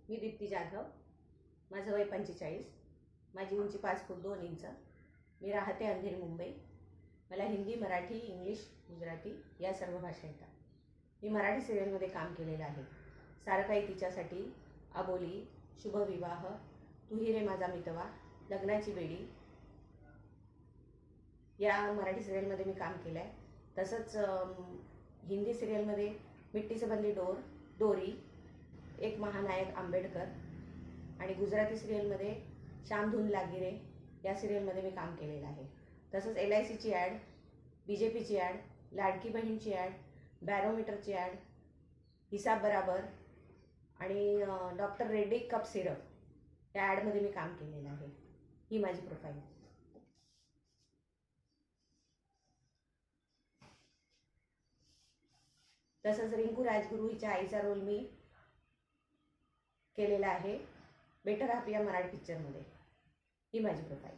मी दीप्ती जाधव, माझं वय 45, माझी उंची 5 फूट 2 इंच, मी राहते अंधेरी मुंबई। मला हिंदी, मराठी, इंग्लिश, गुजराती या सर्व भाषा येतात। मी मराठी सिरियलमध्ये काम केलेलं आहे। सारं काही तिच्यासाठी, अबोली, शुभविवाह, तू ही रे माझा मितवा, लग्नाची बेडी या मराठी सिरियलमध्ये मी काम केलं आहे। तसंच हिंदी सिरियलमध्ये मिट्टी से बंदी डोर, दोरी, एक महानायक आंबेडकर आणि गुजराती सिरियलमध्ये श्याम धून लागी रे या सिरियलमध्ये मी काम केलेलं आहे। तसंच LICची ॲड, BJPची ॲड, लाडकी बहीणची ॲड, बॅरोमीटरची ॲड, हिसाब बराबर आणि डॉक्टर रेड्डी कप सिरप या ॲडमध्ये मी काम केलेलं आहे। ही माझी प्रोफाईल। तसंच रिंकू राजगुरू हिच्या आईचा रोल मी केलेला आहे बेटर हाफ या मराठी पिक्चरमध्ये। ही माझी प्रोफाईल।